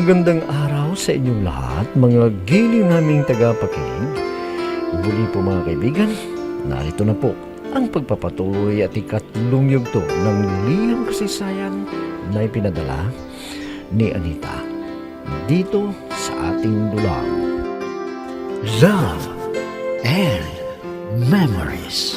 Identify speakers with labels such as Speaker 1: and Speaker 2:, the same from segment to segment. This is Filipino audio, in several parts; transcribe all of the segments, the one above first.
Speaker 1: Magandang araw sa inyong lahat, mga giliw naming tagapakinig. Muli po mga kaibigan, narito na po ang pagpapatuloy at ikatlong yugto ng liham kasaysayan na ipinadala ni Anita dito sa ating dulang Love and Memories.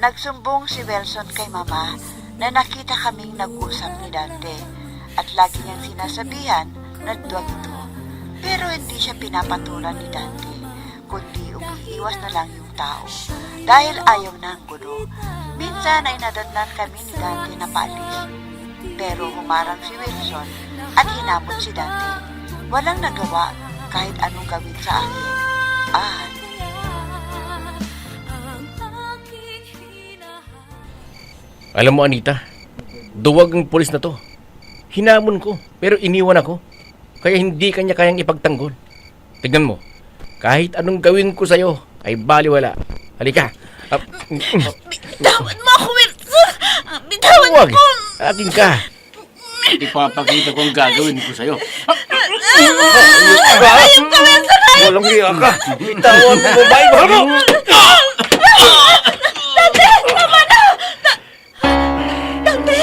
Speaker 2: Nagsumbong si Wilson kay Mama na nakita kaming nag-usap ni Dante at lagi niyang sinasabihan na duwag ito. Pero hindi siya pinapatulan ni Dante, kundi umiiwas na lang yung tao dahil ayaw na ang gulo. Minsan ay nadatnan kami ni Dante na paalis, pero humarang si Wilson at hinamon si Dante. Walang nagawa kahit anong gawin sa akin.
Speaker 3: Alam mo, Anita, duwag ang pulis na to. Hinamon ko, pero iniwan ako. Kaya hindi kanya kayang ipagtanggol. Tignan mo, kahit anong gawin ko sa'yo, ay baliwala. Halika.
Speaker 2: Bitawan mo ako, Wilson! Bitawan mo ako!
Speaker 3: Akin ka. Ipapakita ko ang gagawin ko sa'yo.
Speaker 2: Ayun ka, Wilson!
Speaker 1: Walang iya ka! Bitawan mo, babae mo!
Speaker 2: Dante! Tama na! Dante!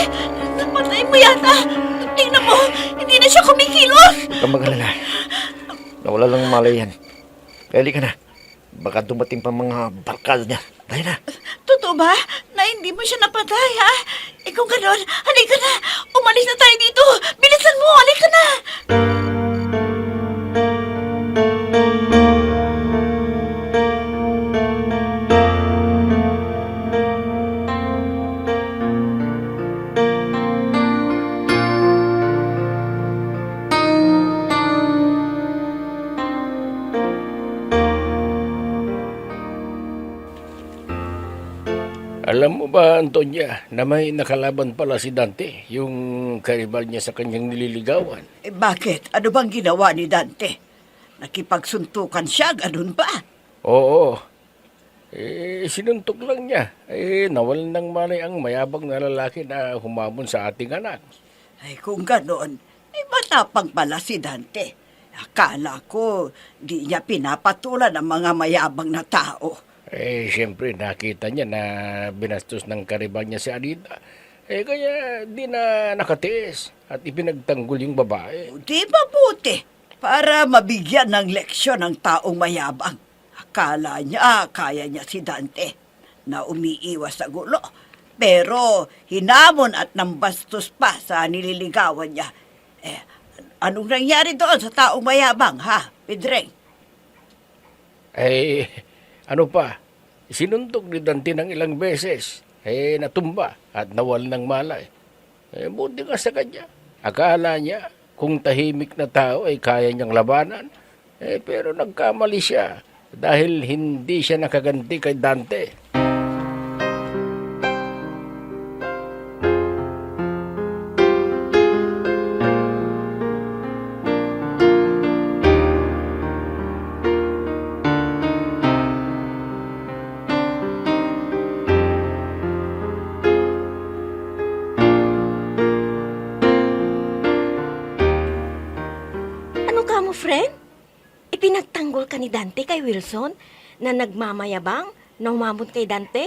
Speaker 2: Napatay mo yata! Tingnan mo! Hindi na siya kumikilos!
Speaker 1: Huwag kang mag-alala. Nawala lang malay yan. Kaya ka na. Baka dumating pa mga barkada niya. Tayo na.
Speaker 2: Totoo ba na hindi mo siya napatay, ha? Kung ganon, halika na! Umalis na tayo dito! Bilisan mo! Halika na!
Speaker 3: Alam mo ba, Antonia, na may nakalaban pala si Dante, yung karibal niya sa kanyang nililigawan?
Speaker 2: Bakit? Ano bang ginawa ni Dante? Nakipagsuntukan siya, ganun ba?
Speaker 3: Oo. Sinuntok lang niya. Nawalan ng malay ang mayabang na lalaki na humamon sa ating anak.
Speaker 2: Ay, kung ganon, matapang pala si Dante. Akala ko, di niya pinapatulan ang mga mayabang na tao.
Speaker 3: Siyempre, nakita niya na binastos ng karibal niya si Anita. Kaya di na nakatiis at ipinagtanggol yung babae.
Speaker 2: Di mabuti para mabigyan ng leksyon ng taong mayabang. Akala niya kaya niya si Dante na umiiwas sa gulo. Pero hinamon at nambastos pa sa nililigawan niya. Anong nangyari doon sa taong mayabang, ha, Pedreng?
Speaker 3: Ano pa? Sinuntok ni Dante ng ilang beses. Natumba at nawal ng malay. Buti ka sa kanya. Akala niya kung tahimik na tao ay kaya niyang labanan. Pero nagkamali siya dahil hindi siya nakaganti kay Dante.
Speaker 4: Mo, friend? Ipinagtanggol ka ni Dante kay Wilson na nagmamayabang na umamon kay Dante?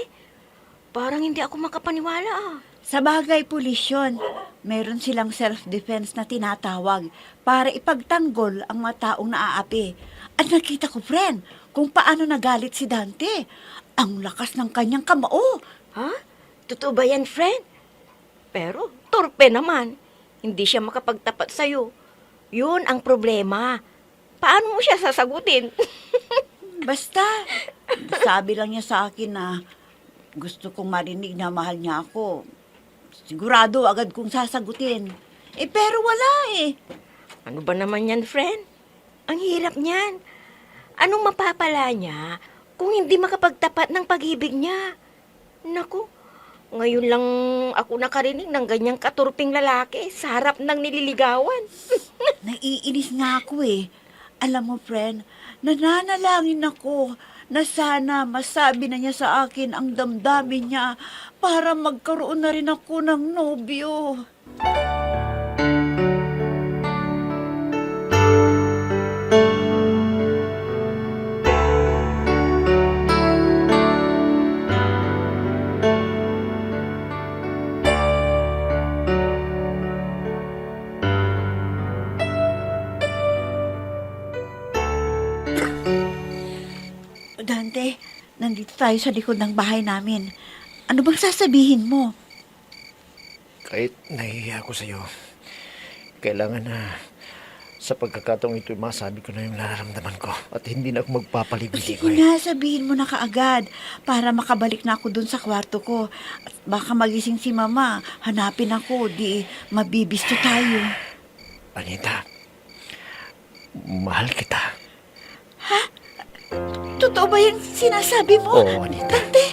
Speaker 4: Parang hindi ako makapaniwala.
Speaker 5: Sa bagay, pulisyon, meron silang self-defense na tinatawag para ipagtanggol ang mga taong naaapi. At nakita ko, friend, kung paano nagalit si Dante. Ang lakas ng kanyang kamao.
Speaker 4: Ha? Totoo ba yan, friend? Pero, torpe naman. Hindi siya makapagtapat sa'yo. Yun ang problema. Paano mo siya sasagutin?
Speaker 5: Basta, sabi lang niya sa akin na gusto kong marinig na mahal niya ako. Sigurado agad kong sasagutin. Pero wala eh.
Speaker 4: Ano ba naman yan, friend? Ang hirap niyan. Anong mapapala niya kung hindi makapagtapat ng pag-ibig niya? Naku, ngayon lang ako nakarinig ng ganyang katurping lalaki sa harap ng nililigawan.
Speaker 5: Naiinis nga ako eh. Alam mo, friend, nananalangin ako na sana masabi na niya sa akin ang damdamin niya para magkaroon na rin ako ng nobyo. Dante, nandito tayo sa likod ng bahay namin. Ano bang sasabihin mo?
Speaker 1: Kahit nahihiya ako sa'yo, kailangan na sa pagkakataong ito masabi ko na yung nararamdaman ko at hindi na ako magpapalibig ko.
Speaker 5: Sige na, sabihin mo na kaagad para makabalik na ako dun sa kwarto ko. At baka magising si mama, hanapin ako, di mabibisto tayo.
Speaker 1: Anita, mahal kita.
Speaker 5: Totoo ba yung sinasabi mo?
Speaker 1: Oo, Anita.
Speaker 5: Dante,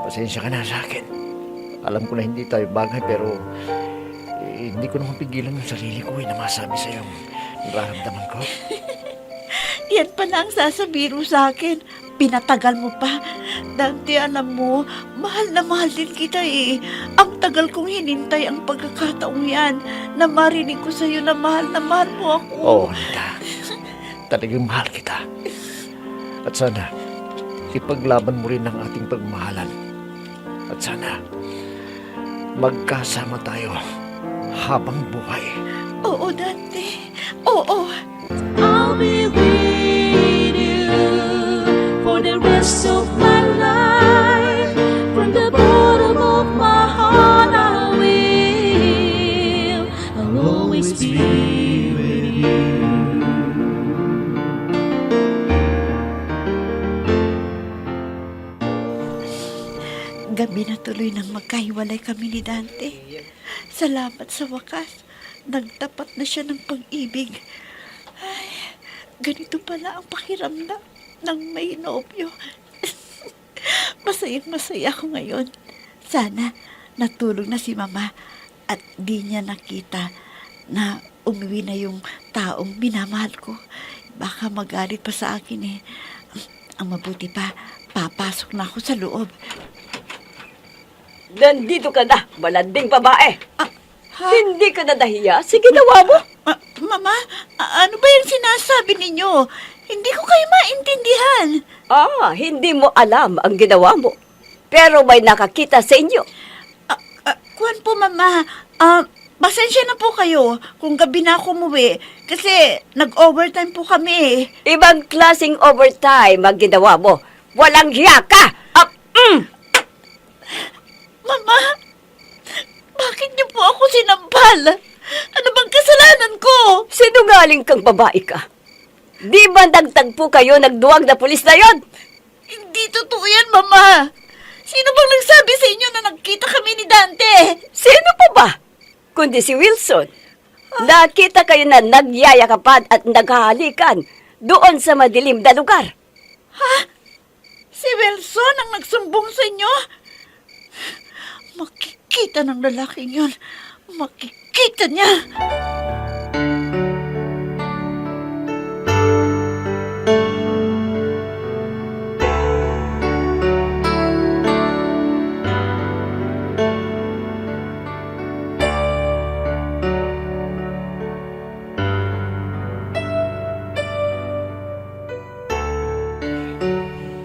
Speaker 1: Pasensya ka na sa akin. Alam ko na hindi tayo bagay pero hindi ko naman pigilan yung sarili ko na masabi sa'yo yung nararamdaman ko.
Speaker 5: yan pa na ang sasabihin mo sa akin. Pinatagal mo pa. Dante, alam mo, mahal na mahal din kita eh. Ang tagal kong hinintay ang pagkakataong yan na marinig ko sa'yo na mahal mo ako.
Speaker 1: Oo, Anita. Talagang mahal kita. At sana, ipaglaban mo rin ang ating pagmahalan. At sana, magkasama tayo habang buhay.
Speaker 5: Oo, Dante. Oo.
Speaker 6: I'll be with you for the rest of my life. From the bottom of my heart, I'll always be with you.
Speaker 5: Gabi na tuloy nang magkahiwalay kami ni Dante. Salamat sa wakas. Nagtapat na siya ng pag-ibig. Ay, ganito pala ang pakiramdam ng may nobyo. Masayang-masaya ako ngayon. Sana natulog na si Mama at di niya nakita na umuwi na yung taong minamahal ko. Baka magalit pa sa akin eh. Ang mabuti pa, papasok na ako sa loob.
Speaker 4: Nandito ka na, malanding babae.
Speaker 5: Ha?
Speaker 4: Hindi ka na nahiya sa ginawa mo.
Speaker 5: Mama, ano ba yung sinasabi ninyo? Hindi ko kayo maintindihan.
Speaker 4: Hindi mo alam ang ginawa mo. Pero may nakakita sa inyo.
Speaker 5: Kuwan po, Mama. Pasensya na po kayo kung gabi na ako umuwi kasi nag-overtime po kami.
Speaker 4: Ibang klaseng overtime ang ginawa mo. Walang hiya ka!
Speaker 5: Mama, bakit niyo po ako sinampal? Ano bang kasalanan ko?
Speaker 4: Sinungaling kang babae ka. Di ba nagtagpo kayo nagduwag na pulis na yon?
Speaker 5: Hindi totoo yan, Mama. Sino bang nagsabi sa inyo na nagkita kami ni Dante?
Speaker 4: Sino pa ba? Kundi si Wilson. Nakita kayo na nagyayakapan at naghahalikan doon sa madilim na lugar.
Speaker 5: Si Wilson ang nagsumbong sa inyo? Makikita ng lalaking yun. Makikita niya.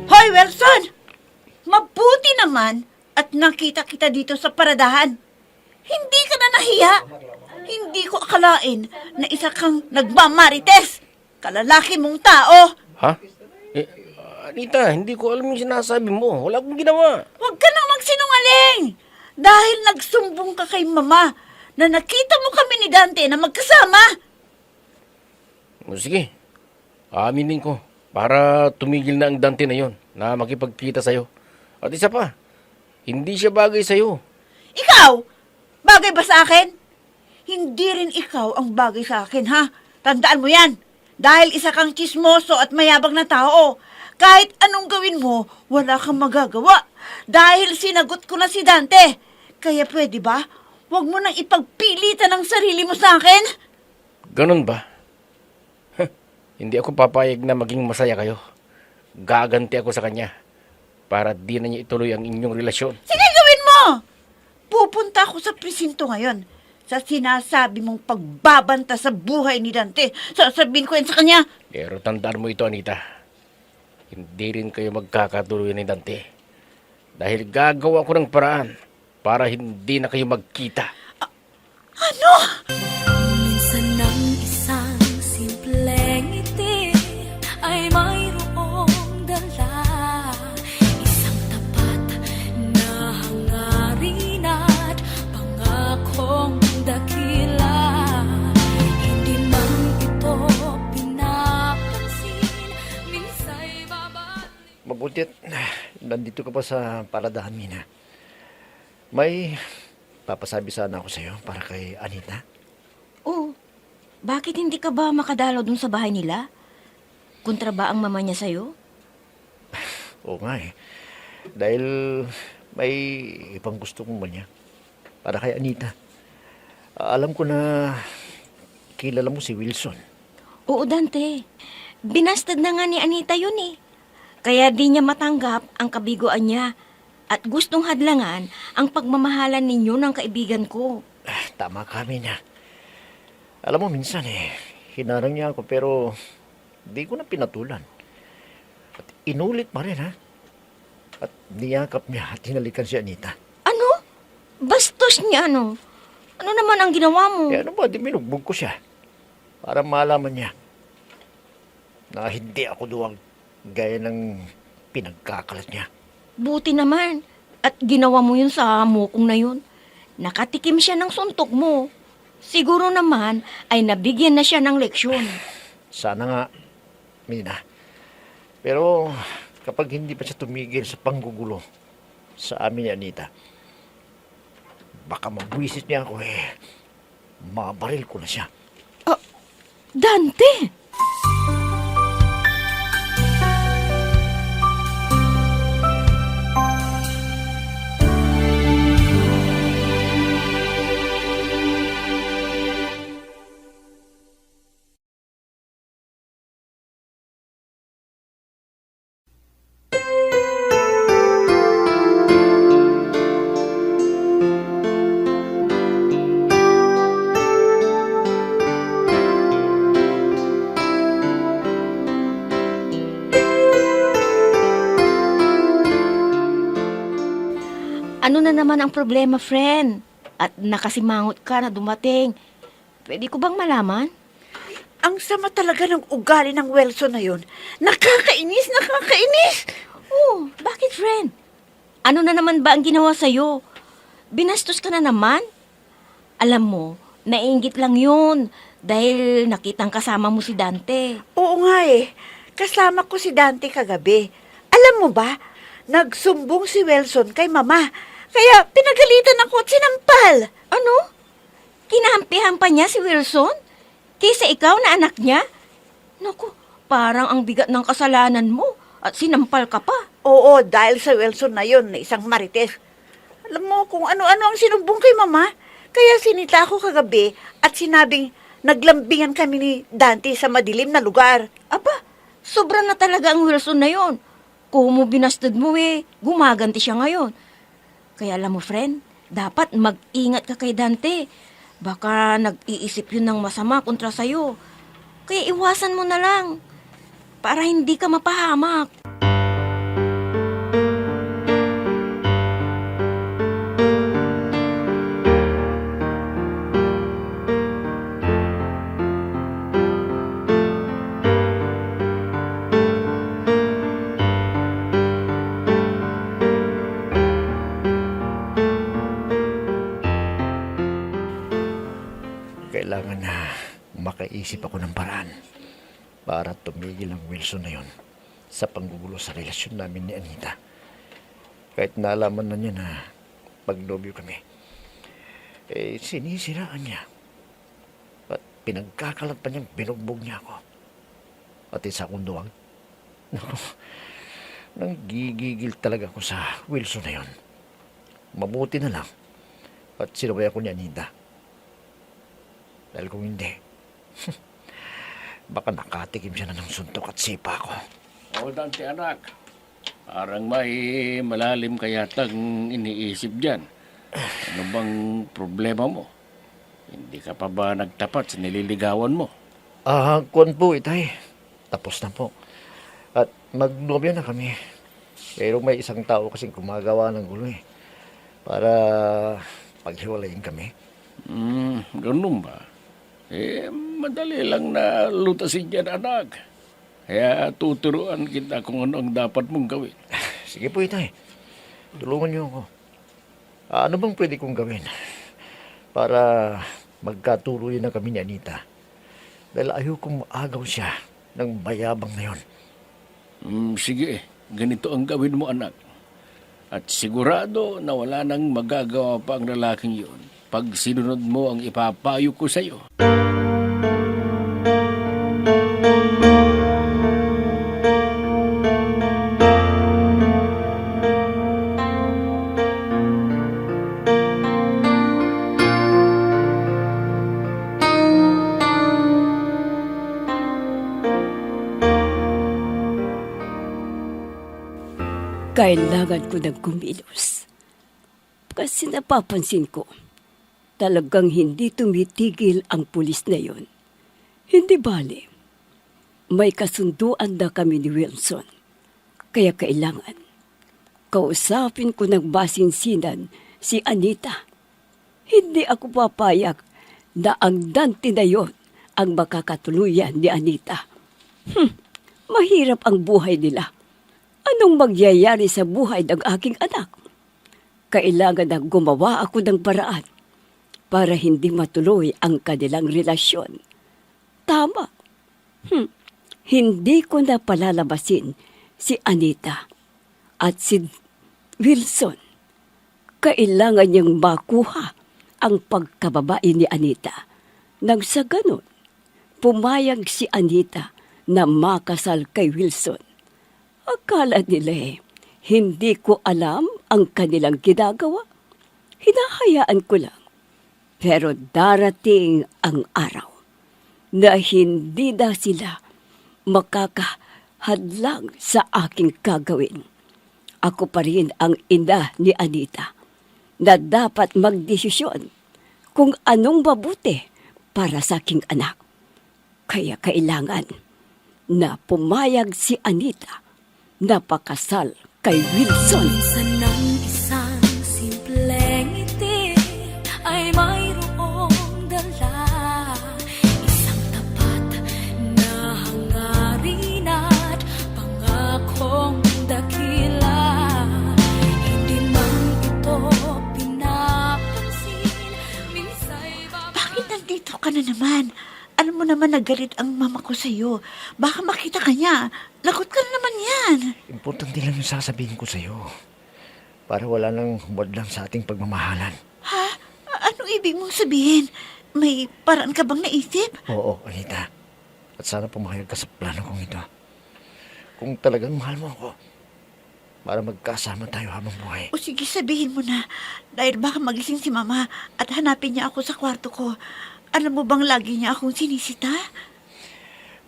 Speaker 5: Hoy, Wilson! Mabuti naman at nakita kita dito sa paradahan. Hindi ka na nahiya. Hindi ko akalain na isa kang nagmamarites. Kalalaki mong tao.
Speaker 3: Ha? Anita, hindi ko alam yung sinasabi mo. Wala akong ginawa.
Speaker 5: Huwag ka nang magsinungaling. Dahil nagsumbong ka kay Mama na nakita mo kami ni Dante na magkasama.
Speaker 3: O sige, aaminin ko. Para tumigil na ang Dante na yon na makipagkita sa'yo. At isa pa, hindi siya bagay sa'yo.
Speaker 5: Ikaw, bagay ba sa akin? Hindi rin ikaw ang bagay sa akin, ha? Tandaan mo yan. Dahil isa kang chismoso at mayabang na tao. Kahit anong gawin mo, wala kang magagawa. Dahil sinagot ko na si Dante. Kaya pwede ba? Huwag mo nang ipagpilitan ang sarili mo sa akin.
Speaker 3: Ganun ba? Hindi ako papayag na maging masaya kayo. Gaganti ako sa kanya para di na niya ituloy ang inyong relasyon.
Speaker 5: Sige, gawin mo! Pupunta ako sa presinto ngayon. Sa sinasabi mong pagbabanta sa buhay ni Dante, sasabihin ko yan sa kanya.
Speaker 3: Pero tandaan mo ito, Anita. Hindi rin kayo magkakatuloy ni Dante. Dahil gagawa ko ng paraan para hindi na kayo magkita.
Speaker 5: Ano?
Speaker 6: Minsan ng isang simpleng ngiti ay mayroong dala, isang tapat na hangarin at pangakong dakila. Hindi man ito pinapansin, minsa'y babalik.
Speaker 1: Mabuti at nandito ka pa sa paradahan, Mina. May papasabi sana ako sa'yo para kay Anita.
Speaker 4: Oh, bakit hindi ka ba makadalaw dun sa bahay nila? Kontra ba ang mama niya sa'yo?
Speaker 1: Oo nga eh. Dahil may ibang gusto kong manya. Para kay Anita. Alam ko na kilala mo si Wilson.
Speaker 4: Oo, Dante. Binastad na nga ni Anita yun eh. Kaya di niya matanggap ang kabiguan niya. At gustong hadlangan ang pagmamahalan ninyo ng kaibigan ko.
Speaker 1: Tama ka, Mina. Alam mo, minsan hinarang niya ako pero di ko na pinatulan. At inulit pa rin, ha? At niyakap niya at hinalikan si Anita.
Speaker 4: Ano? Bastos niya ano? Ano naman ang ginawa mo?
Speaker 1: Ano ba, di minugbog ko siya. Para malaman niya na hindi ako duwag gaya ng pinagkakalat niya.
Speaker 4: Buti naman. At ginawa mo yun sa mukong na yun. Nakatikim siya ng suntok mo. Siguro naman ay nabigyan na siya ng leksyon.
Speaker 1: Sana nga, Mina. Pero kapag hindi pa siya tumigil sa panggugulo sa amin ni Anita, baka mabwisit niya ako mabaril ko na siya.
Speaker 4: Dante! Ano na naman ang problema, friend? At nakasimangot ka na dumating. Pwede ko bang malaman?
Speaker 5: Ang sama talaga ng ugali ng Wilson na yun. Nakakainis, nakakainis!
Speaker 4: Oh, bakit, friend? Ano na naman ba ang ginawa sa'yo? Binastos ka na naman? Alam mo, naiinggit lang yun dahil nakitang kasama mo si Dante.
Speaker 5: Oo nga eh. Kasama ko si Dante kagabi. Alam mo ba, nagsumbong si Wilson kay Mama. Kaya pinagalitan ako at sinampal.
Speaker 4: Ano? Kinampihan pa niya si Wilson? Kaysa ikaw na anak niya? Naku, parang ang bigat ng kasalanan mo at sinampal ka pa.
Speaker 5: Oo, dahil sa Wilson na yun, na isang marites. Alam mo kung ano-ano ang sinumbong kay Mama. Kaya sinita ko kagabi at sinabing naglambingan kami ni Dante sa madilim na lugar.
Speaker 4: Aba, sobra na talaga ang Wilson na yon. Kung mo binastad mo gumaganti siya ngayon. Kaya alam mo, friend, dapat mag-ingat ka kay Dante. Baka nag-iisip yun ng masama kontra sa'yo. Kaya iwasan mo na lang para hindi ka mapahamak.
Speaker 1: Kailangan na makaisip ako ng paraan para tumigil ang Wilson na yon sa panggugulo sa relasyon namin ni Anita. Kahit nalaman na niya na magnobyo kami, sinisiraan niya. At pinagkakalat pa niyang binugbog niya ako. At isa akong duwag. Naku, Nanggigigil talaga ako sa Wilson na yon. Mabuti na lang at sinabay ako ni Anita. Dahil kung hindi, baka nakatikim siya na ng suntok at sipa ko.
Speaker 3: O, Dante anak, parang may malalim ka yatang iniisip dyan. Ano bang problema mo? Hindi ka pa ba nagtapat sa nililigawan mo?
Speaker 1: Kuwan po, itay. Tapos na po. At magnobyo na kami. Pero may isang tao kasing gumagawa ng gulo eh. Para paghiwalayin kami.
Speaker 3: Ganun ba? Madali lang na lutasin dyan, anak. Kaya tuturuan kita kung ano ang dapat mong gawin.
Speaker 1: Sige po, itay. Tulungan niyo ako. Ano bang pwede kong gawin? Para magkatuloy na kami ni Anita. Dahil ayaw kong maagaw siya ng bayabang na yon.
Speaker 3: Sige, ganito ang gawin mo, anak. At sigurado na wala nang magagawa pa ang lalaking yun pag sinunod mo ang ipapayo ko sa'yo.
Speaker 7: Kailangan ko ng kumilos. Kasi napapansin ko, talagang hindi tumitigil ang pulis na yon. Hindi bale. May kasunduan na kami ni Wilson. Kaya kailangan, kausapin ko ng basinsinan si Anita. Hindi ako papayag na ang Dante na yon ang makakatuluyan ni Anita. Mahirap ang buhay nila. Anong magyayari sa buhay ng aking anak? Kailangan na gumawa ako ng paraan para hindi matuloy ang kanilang relasyon. Tama. Hindi ko na palalabasin si Anita at si Wilson. Kailangan niyang makuha ang pagkababae ni Anita. Nang sa ganon, pumayag si Anita na makasal kay Wilson. Akala nila hindi ko alam ang kanilang ginagawa. Hinahayaan ko lang. Pero darating ang araw na hindi na sila makakahadlang sa aking gagawin. Ako pa rin ang ina ni Anita na dapat magdesisyon kung anong mabuti para sa aking anak. Kaya kailangan na pumayag si Anita na pakasal kay Wilson.
Speaker 6: Minsan ng isang simpleng ngiti ay mayroong dala, isang tapat na hangarin at pangakong dakila. Hindi man ito pinapansin, minsa'y
Speaker 5: Bakit nandito ka na naman? Alam mo naman nagalit ang mama ko sa'yo. Baka makita ka niya. Lagot ka na naman yan.
Speaker 1: Importante lang yung sasabihin ko sa'yo. Para wala nang wadlang sa ating pagmamahalan.
Speaker 5: Ha? Anong ibig mong sabihin? May paraan ka bang naisip?
Speaker 1: Oo, Anita. At sana pumayag ka sa plano kong ito. Kung talagang mahal mo ako, para magkasama tayo habang buhay.
Speaker 5: O sige, sabihin mo na. Dahil baka magising si mama at hanapin niya ako sa kwarto ko. Alam mo bang lagi niya akong sinisita?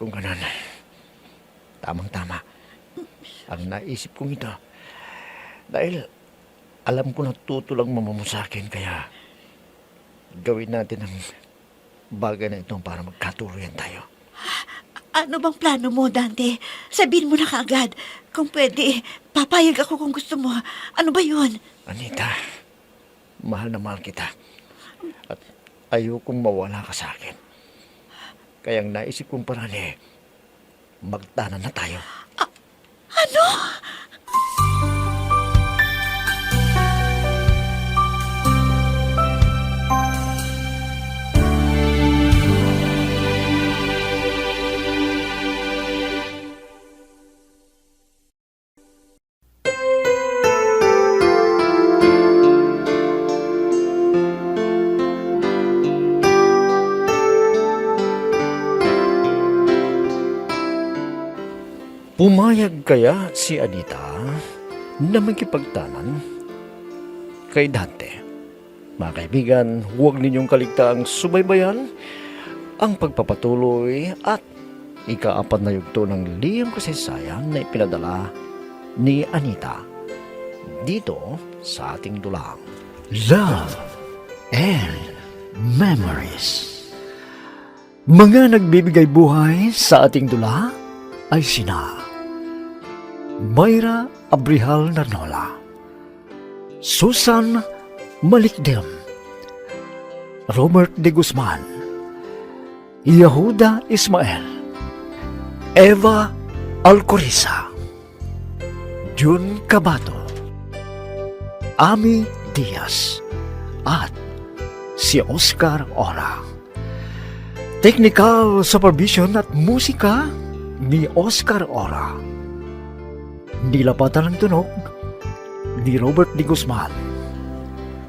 Speaker 1: Kung ganon, tamang-tama. Ang naisip kong ito. Dahil alam ko na tutulang mama mo sa akin, kaya gawin natin ang bagay na ito para magkatuluyan tayo.
Speaker 5: Ano bang plano mo, Dante? Sabihin mo na kaagad. Kung pwede, papayag ako kung gusto mo. Ano ba yun?
Speaker 1: Anita, mahal na mahal kita. At ayokong mawala ka sa akin. Kaya ang naisip kong paraan magtanan na tayo.
Speaker 5: Ano?
Speaker 1: Pumayag kaya si Anita na magkipagtanan kay Dante. Mga kaibigan, huwag ninyong kaligtaang subaybayan ang pagpapatuloy at ika-4 na yugto ng liham kasaysayan na ipinadala ni Anita dito sa ating dulang Love and Memories. Mga nagbibigay buhay sa ating dula ay sina Mayra Abrihal Narnola, Susan Malikdem, Robert de Guzman, Yehuda Ismael, Eva Alcoriza, Jun Cabato, Ami Diaz, at si Oscar Ora. Technical supervision at musika ni Oscar Ora. Nilapatan ng tunog ni Robert de Guzman.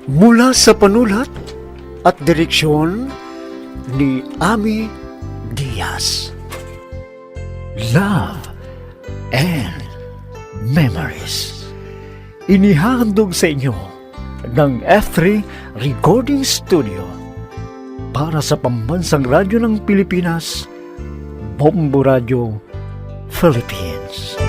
Speaker 1: Mula sa panulat at direksyon ni Ami Diaz. Love and Memories. Inihahandog sa inyo ng F3 Recording Studio para sa Pambansang Radyo ng Pilipinas, Bombo Radio, Philippines.